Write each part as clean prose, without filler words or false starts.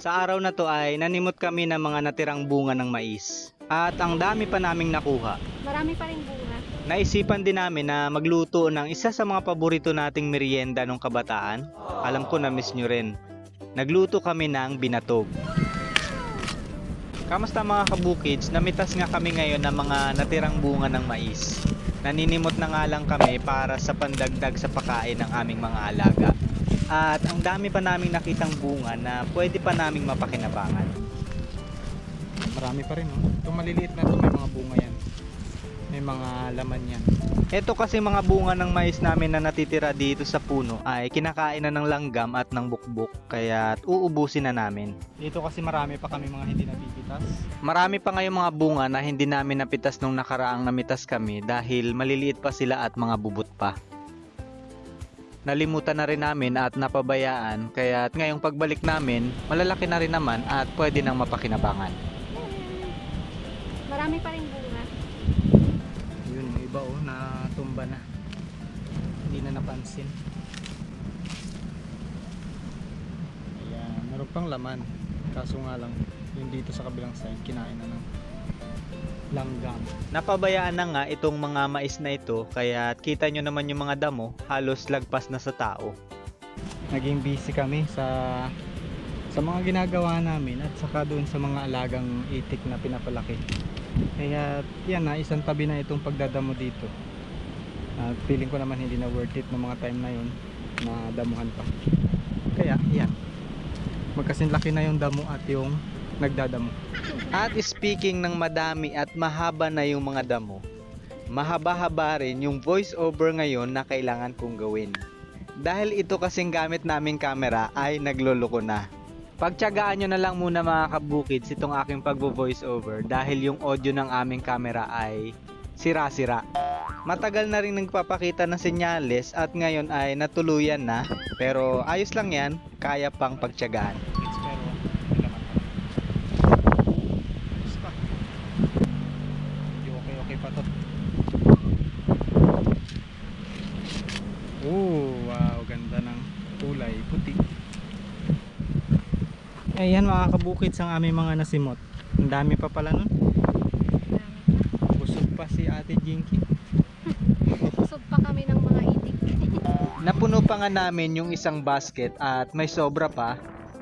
Sa araw na to ay nanimot kami ng mga natirang bunga ng mais. At ang dami pa naming nakuha. Marami pa rin bunga. Naisipan din namin na magluto ng isa sa mga paborito nating merienda nung kabataan. Alam ko na miss nyo rin. Nagluto kami ng binatog. Kamusta mga kabukids? Namitas nga kami ngayon ng mga natirang bunga ng mais. Naninimot na nga lang kami para sa pandagdag sa pagkain ng aming mga alaga. At ang dami pa naming nakitang bunga na pwede pa naming mapakinabangan. Marami pa rin, oh. Itong maliliit na to, may mga bunga yan. May mga laman yan. Ito kasi mga bunga ng mais namin na natitira dito sa puno ay kinakain na ng langgam at ng bukbok, kaya uubusin na namin. Dito kasi marami pa kami mga hindi napipitas. Marami pa ngayong mga bunga na hindi namin napitas nung nakaraang namitas kami dahil maliliit pa sila at mga bubot pa. Nalimutan na rin namin at napabayaan, kaya ngayong pagbalik namin, malalaki na rin naman at pwede nang mapakinabangan. Marami pa rin bunga. Yun, yung iba oh, natumba na. Hindi na napansin. Ayan, meron pang laman. Kaso nga lang, yung dito sa kabilang side, kinain na ng langgam. Napabayaan na nga itong mga mais na ito, kaya kita nyo naman yung mga damo, halos lagpas na sa tao. Naging busy kami sa mga ginagawa namin at saka doon sa mga alagang itik na pinapalaki. Kaya yan na, isang tabi na itong pagdadamo dito. At feeling ko naman hindi na worth it ng mga time na yun na damuhan pa. Kaya yan, magkasinlaki na yung damo at yung nagdadamo. At speaking ng madami at mahaba na yung mga damo, mahaba-haba rin yung voice over ngayon na kailangan kong gawin. Dahil ito kasing gamit naming camera ay nagloloko na. Pagtiyagaan nyo na lang muna mga kabukids itong aking pagbo-voice over dahil yung audio ng aming camera ay sira-sira. Matagal na rin nagpapakita ng senyales at ngayon ay natuluyan na, pero ayos lang yan, kaya pang pagtiyagaan. Okay pa to. Oh, wow, ganda ng kulay, puti. Ayan mga kabukids ang aming mga nasimot. Ang dami pa pala nun. Busog pa si Ate Jinky. Busog pa kami ng mga itik. Napuno pa nga namin yung isang basket at may sobra pa,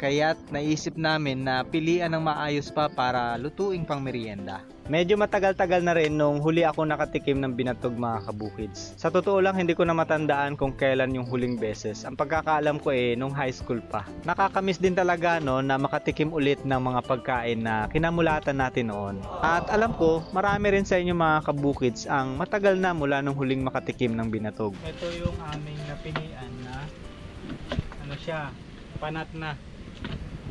kaya't naisip namin na pilian ng maayos pa para lutuing pang merienda. Medyo matagal-tagal na rin nung huli ako nakatikim ng binatog mga kabukids. Sa totoo lang hindi ko na matandaan kung kailan yung huling beses. Ang pagkakaalam ko nung high school pa. Nakakamiss din talaga no na makatikim ulit ng mga pagkain na kinamulatan natin noon. At alam ko marami rin sa inyo mga kabukids ang matagal na mula nung huling makatikim ng binatog. Ito yung aming napilian na ano siya, panat na.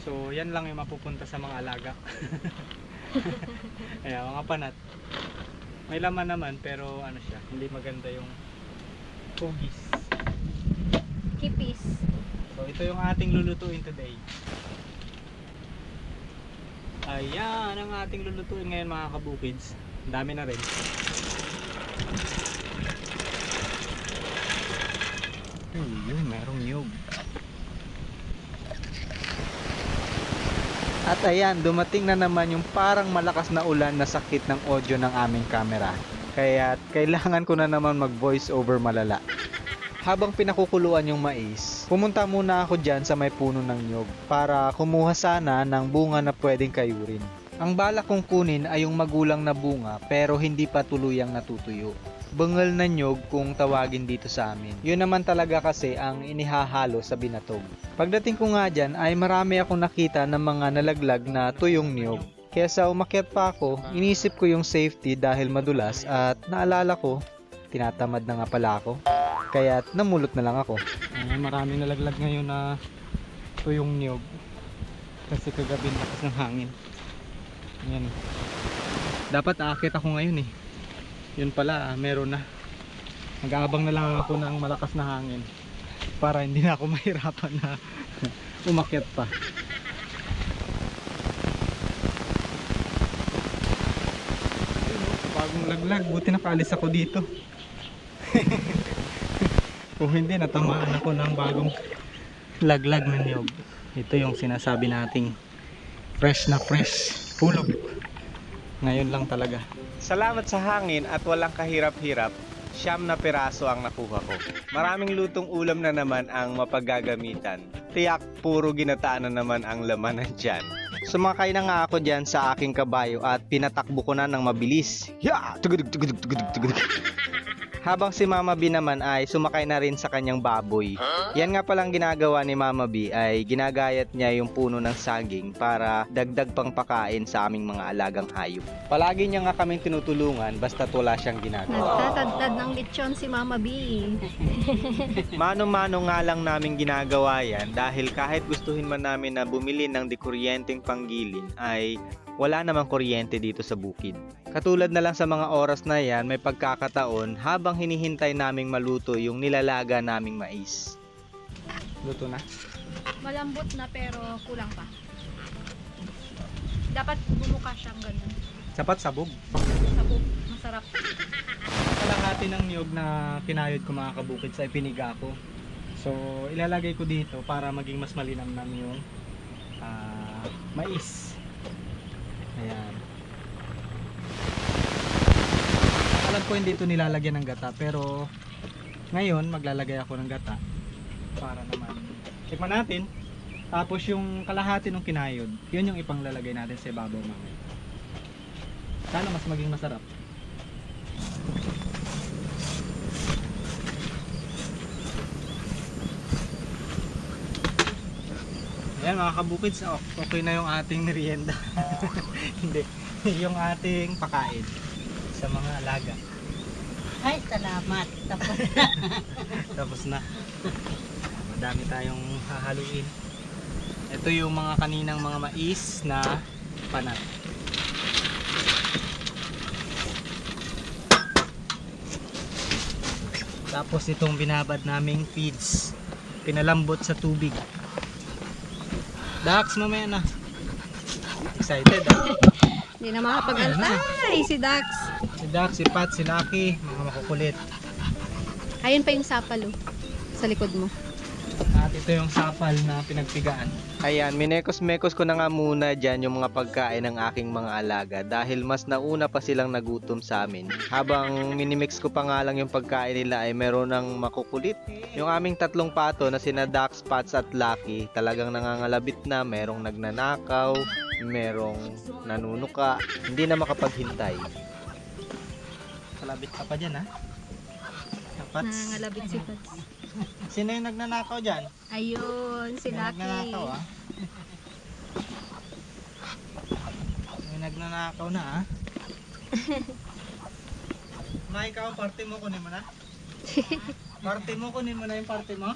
So yan lang yung mapupunta sa mga alaga. Ayan, mga panat. May laman naman pero ano siya, hindi maganda yung hugis. Kipis. So ito yung ating lulutuin today. Ayan ang ating lulutuin ngayon mga kabukids. Ang dami na rin. Yun, merong nyug. At ayan, dumating na naman yung parang malakas na ulan na sakit ng audio ng aming camera. Kaya kailangan ko na naman mag voice over malala. Habang pinakukuluan yung mais, pumunta muna ako dyan sa may puno ng nyog para kumuha sana ng bunga na pwedeng kayurin. Ang balak kong kunin ay yung magulang na bunga pero hindi pa tuluyang natutuyo. Bengal na nyog kung tawagin dito sa amin. Yun naman talaga kasi ang inihahalo sa binatog. Pagdating ko nga dyan ay marami akong nakita ng mga nalaglag na tuyong niyog. Kaya sa umakyat pa ako, inisip ko yung safety dahil madulas at naalala ko, tinatamad na nga pala ako. Kaya namulot na lang ako. Maraming nalaglag ngayon na tuyong niyog. Kasi kagabi lakas ng hangin. Ayan. Dapat aakit ako ngayon eh. Yun pala, meron na. Mag-aabang na lang ako ng malakas na hangin para hindi na ako mahirapan na umakyat pa. Bagong laglag, buti nakaalis ako dito. Kung hindi, natamaan ako ng bagong laglag na niyog. Ito yung sinasabi nating fresh na fresh. Hulog. Ngayon lang talaga. Salamat sa hangin at walang kahirap-hirap, 9 na piraso ang nakuha ko. Maraming lutong ulam na naman ang mapaggagamitan. Tiyak, puro ginataan na naman ang laman nandyan. Sumakay na nga ako dyan sa aking kabayo at pinatakbo ko na ng mabilis. Ya! Tugudug, tugudug, tugudug, tugudug. Habang si Mama B naman ay sumakay na rin sa kanyang baboy. Yan nga palang ginagawa ni Mama B ay ginagayat niya yung puno ng saging para dagdag pang pakain sa aming mga alagang hayop. Palagi niya nga kaming tinutulungan basta't wala siyang ginagawa. Nagtatadtad ng lechon si Mama B. Mano-mano nga lang namin ginagawa yan dahil kahit gustuhin man namin na bumili ng dikuryenteng panggilin ay wala namang kuryente dito sa bukid. Katulad na lang sa mga oras na yan, may pagkakataon habang hinihintay naming maluto yung nilalaga naming mais. Luto na. Malambot na pero kulang pa. Dapat bumuka siyang ganun. Sapat sabog. Sabog. Masarap. Kalahati ng niyog na kinayod ko mga kabukid sa ipiniga ko. So ilalagay ko dito para maging mas malinamnam yung mais. Ayan. Alam ko hindi ito nilalagyan ng gata pero ngayon maglalagay ako ng gata para naman tikman natin. Tapos yung kalahati ng kinayod, yun yung ipanglalagay natin sa ibabaw mamaya. Sana mas maging masarap. Ayan mga kabukids, okay na yung ating merienda. Hindi, yung ating pakain sa mga alaga. Ay, salamat. Tapos Tapos na. Madami tayong hahaluin. Ito yung mga kaninang mga mais na panat. Tapos itong binabad naming feeds, pinalambot sa tubig. Dax, mamaya na. Excited ah. Hindi na makapag-antay si Dax. Si Dax, si Pat, si Lucky, mga makukulit. Ayun pa yung sapalo sa likod mo. At ito yung sapal na pinagpigaan. Ayan, minekos-mekos ko na nga muna dyan yung mga pagkain ng aking mga alaga dahil mas nauna pa silang nagutom sa amin. Habang minimix ko pa nga lang yung pagkain nila ay meron ng makukulit. Yung aming 3 pato na sina Dax, Pats at Lucky talagang nangangalabit na, merong nagnanakaw, merong nanunuka, hindi na makapaghintay. Kalabit ka pa dyan ha. Pats. Nangangalabit si Pats. Sino yung nagnanakaw dyan? Ayun, si May Lucky. nagnanakaw ah. May nagnanakaw na ah. Ma, ikaw, party mo, kunin mo na. Party mo, kunin mo na yung party mo.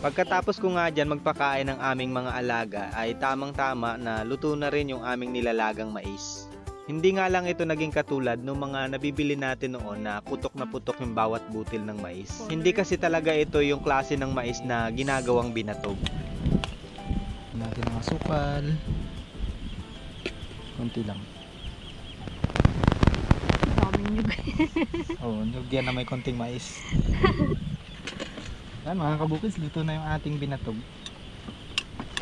Pagkatapos ko nga dyan magpakain ng aming mga alaga ay tamang-tama na luto na rin yung aming nilalagang mais. Hindi nga lang ito naging katulad ng mga nabibili natin noon na putok na putok yung bawat butil ng mais. Hindi kasi talaga ito yung klase ng mais na ginagawang binatog. Natin ang asukal. Kunti lang. Daming nyug. Oh, nyug yan na may konting mais. Yan mga kabukids, luto na yung ating binatog.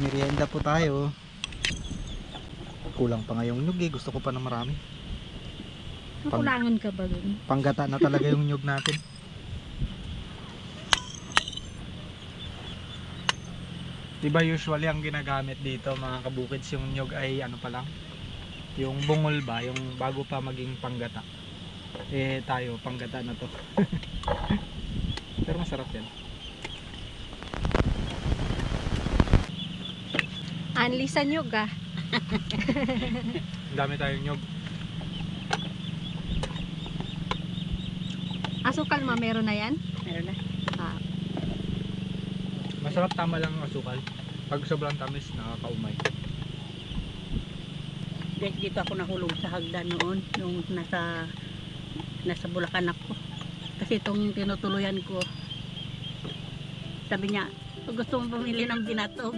Merienda po tayo. Kulang pa nga yung nyug eh, gusto ko pa na marami. Nakulangan ka ba dun? Panggata na talaga yung nyug natin. Diba usually ang ginagamit dito mga kabukids, yung nyug ay ano pa lang, yung bungol ba, yung bago pa maging panggata. Eh tayo, panggata na to. Pero masarap yan. Anli sa nyug ah. Ang dami tayong nyug. Asukal ma, meron na yan? meron na. Ah, Masarap, tama lang ang asukal. Pag sobrang tamis, nakakaumay. Dito ako nahulog sa hagdan noon, nung nasa Bulacan ako. Kasi itong tinutuluyan ko, sabi niya, gusto mong bumili ng binatog.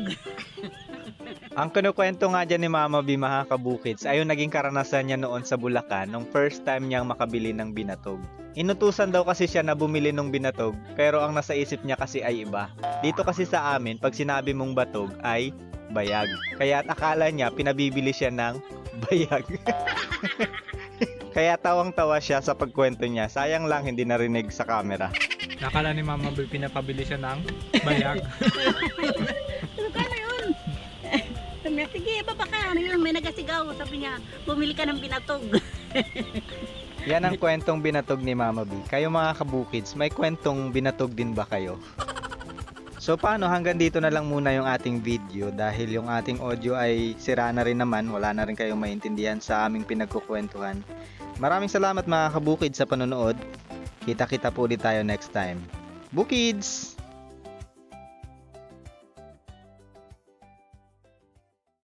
Ang kinukwento nga dyan ni Mama B, mga kabukids, ay yung naging karanasan niya noon sa Bulacan nung first time niyang makabili ng binatog. Inutusan daw kasi siya na bumili ng binatog, pero ang nasa isip niya kasi ay iba. Dito kasi sa amin, pag sinabi mong batog ay bayag. Kaya akala niya pinabibili siya ng bayag. Kaya tawang-tawa siya sa pagkwento niya. Sayang lang hindi narinig sa camera. Nakala ni Mama B pinapabili siya ng bayag. Ano yun? Sabi niya, sige, baba ka. Ano yun? May nagasigaw. Sabi niya, bumili ka ng binatog. Yan ang kwentong binatog ni Mama B. Kayo mga kabukids, may kwentong binatog din ba kayo? So paano, hanggang dito na lang muna yung ating video dahil yung ating audio ay sira na rin naman, wala na rin kayong maintindihan sa aming pinagkukwentuhan. Maraming salamat mga kabukids sa panonood. Kita-kita po ulit tayo next time. Bukids!